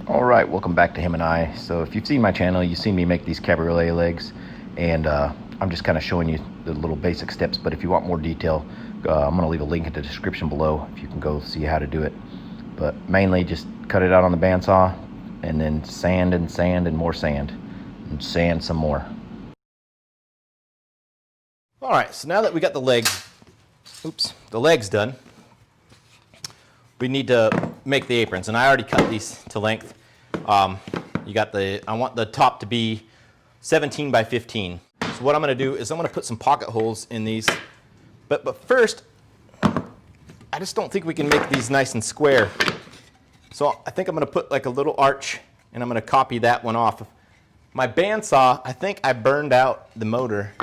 Alright, welcome back to Him and I. So if you've seen my channel, you've seen me make these cabriolet legs, and I'm just kind of showing you the little basic steps, but if you want more detail, I'm going to leave a link in the description below if you can go see how to do it. But mainly just cut it out on the bandsaw, and then sand and sand and more sand, and sand some more. Alright, so now that we got the legs done, we need to make the aprons, and I already cut these to length. I want the top to be 17 by 15. So what I'm going to do is I'm going to put some pocket holes in these. But first, I just don't think we can make these nice and square. So I think I'm going to put like a little arch, and I'm going to copy that one off. My bandsaw, I think I burned out the motor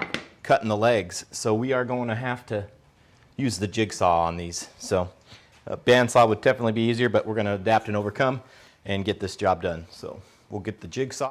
cutting the legs, so we are going to have to use the jigsaw on these. So a bandsaw would definitely be easier, but we're going to adapt and overcome and get this job done. So we'll get the jigsaw.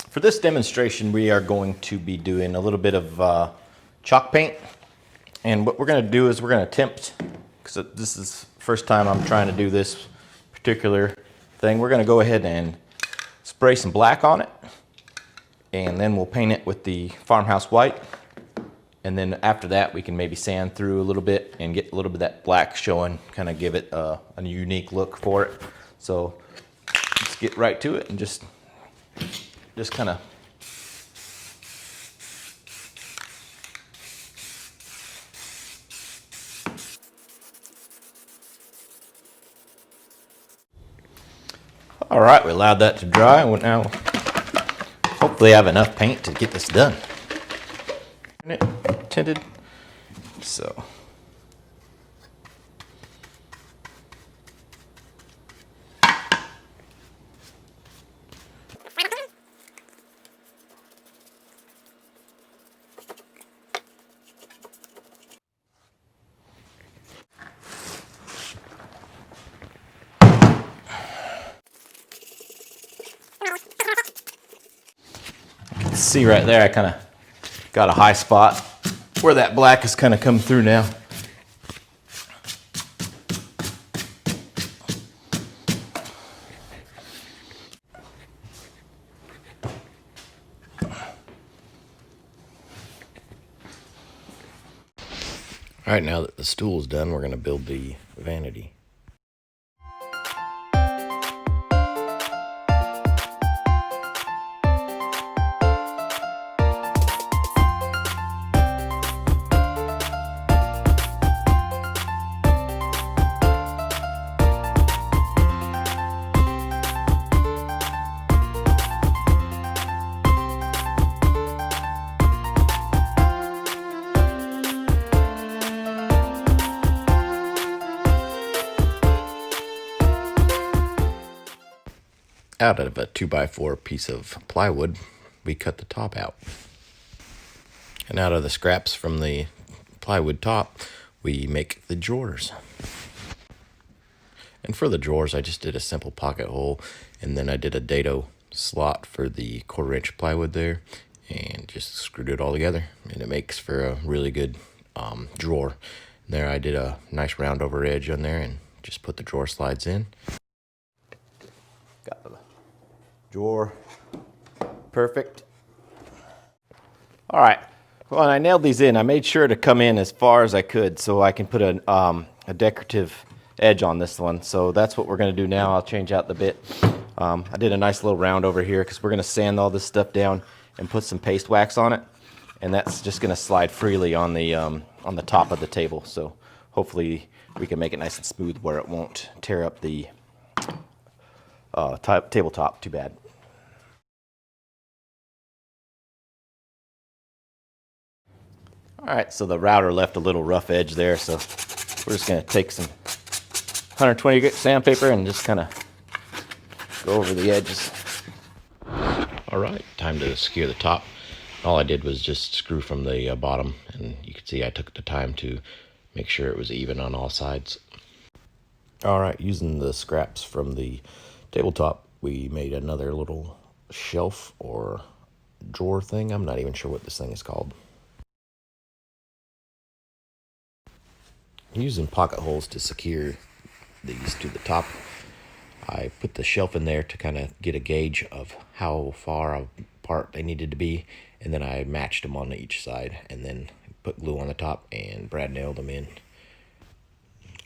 For this demonstration, we are going to be doing a little bit of chalk paint. And what we're going to do is we're going to attempt, because this is the first time I'm trying to do this particular thing, we're going to go ahead and spray some black on it. And then we'll paint it with the farmhouse white. And then after that, we can maybe sand through a little bit and get a little bit of that black showing, kind of give it a unique look for it. So let's get right to it and just kind of all right, we allowed that to dry. Now hopefully I have enough paint to get this done. Tinted, so see right there, I kind of got a high spot where that black has kind of come through now. All right, now that the stool's done, we're going to build the vanity. Out of a 2x4 piece of plywood, we cut the top out. And out of the scraps from the plywood top, we make the drawers. And for the drawers, I just did a simple pocket hole, and then I did a dado slot for the 1/4-inch plywood there, and just screwed it all together. And it makes for a really good drawer. And there I did a nice round over edge on there, and just put the drawer slides in. Got the drawer perfect. All right, well, and I nailed these in. I made sure to come in as far as I could so I can put a decorative edge on this one. So that's what we're going to do now. I'll change out the bit. I did a nice little round over here because we're going to sand all this stuff down and put some paste wax on it, and that's just going to slide freely on the top of the table. So hopefully we can make it nice and smooth where it won't tear up the tabletop too bad. All right, so the router left a little rough edge there, so we're just going to take some 120 grit sandpaper and just kind of go over the edges. All right, time to secure the top. All I did was just screw from the bottom, and you can see I took the time to make sure it was even on all sides. All right, using the scraps from the tabletop, we made another little shelf or drawer thing. I'm not even sure what this thing is called. Using pocket holes to secure these to the top, I put the shelf in there to kind of get a gauge of how far apart they needed to be, and then I matched them on each side and then put glue on the top, and Brad nailed them in.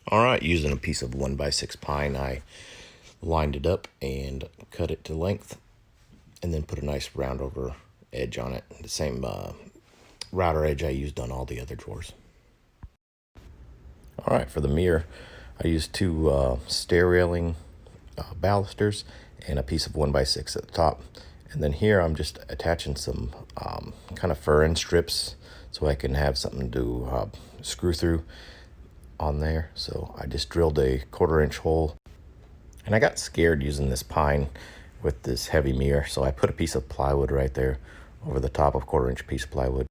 All right, using a piece of 1x6 pine, I lined it up and cut it to length, and then put a nice round over edge on it, the same router edge I used on all the other drawers. All right, for the mirror, I used two stair railing balusters and a piece of 1x6 at the top. And then here I'm just attaching some kind of fur end strips so I can have something to screw through on there. So I just drilled a 1/4 inch hole, and I got scared using this pine with this heavy mirror, so I put a piece of plywood right there over the top of 1/4 inch piece of plywood.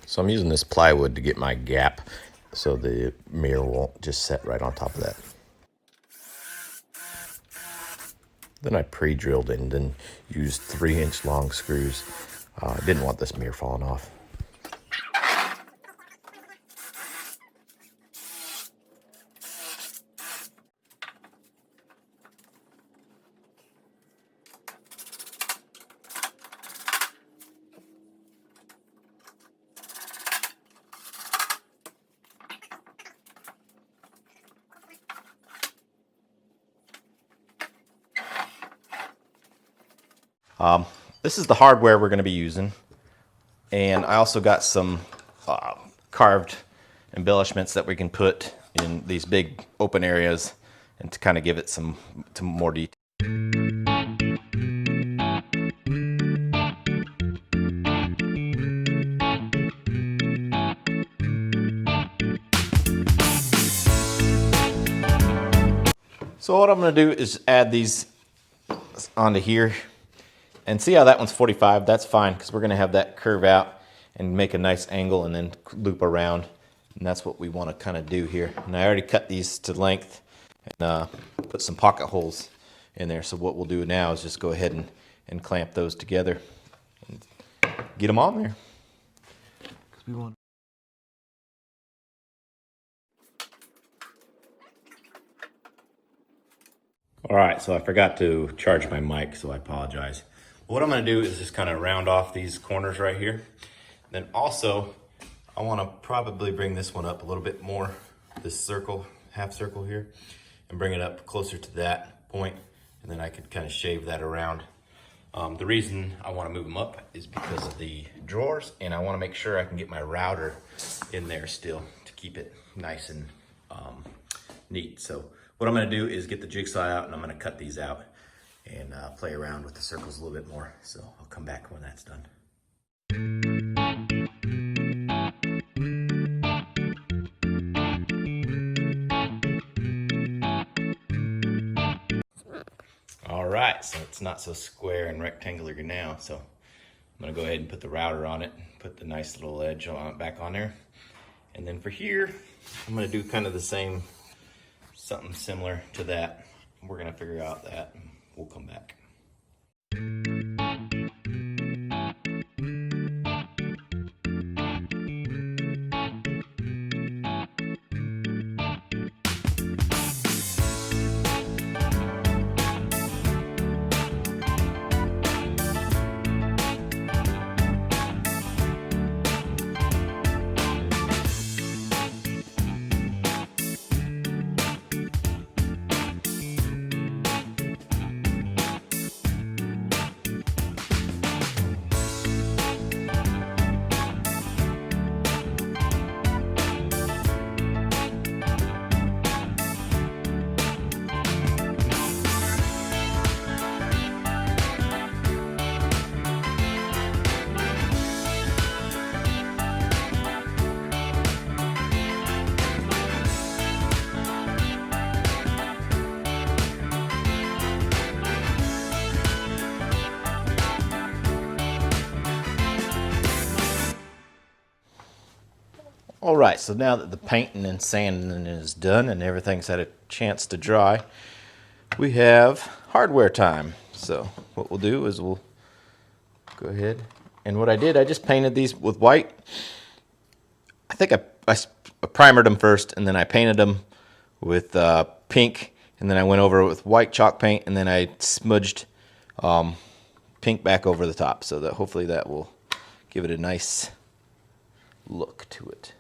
So I'm using this plywood to get my gap so the mirror won't just set right on top of that. Then I pre-drilled it and then used 3-inch long screws. I didn't want this mirror falling off. This is the hardware we're going to be using, and I also got some carved embellishments that we can put in these big open areas and to kind of give it some more detail. So what I'm going to do is add these onto here. And see how that one's 45? That's fine, because we're going to have that curve out and make a nice angle and then loop around. And that's what we want to kind of do here. And I already cut these to length and put some pocket holes in there. So what we'll do now is just go ahead and clamp those together and get them on there. Because we want. All right, so I forgot to charge my mic, so I apologize. What I'm going to do is just kind of round off these corners right here. Then also, I want to probably bring this one up a little bit more, this circle, half circle here, and bring it up closer to that point, and then I could kind of shave that around. The reason I want to move them up is because of the drawers, and I want to make sure I can get my router in there still to keep it nice and neat. So what I'm going to do is get the jigsaw out, and I'm going to cut these out and play around with the circles a little bit more. So I'll come back when that's done. All right, so it's not so square and rectangular now. So I'm gonna go ahead and put the router on it, put the nice little edge on back on there. And then for here, I'm going to do kind of the same, something similar to that. We're going to figure out that. We'll come back. All right, so now that the painting and sanding is done and everything's had a chance to dry, we have hardware time. So what we'll do is we'll go ahead, and what I did, I just painted these with white. I think I primered them first, and then I painted them with pink, and then I went over it with white chalk paint, and then I smudged pink back over the top, so that hopefully that will give it a nice look to it.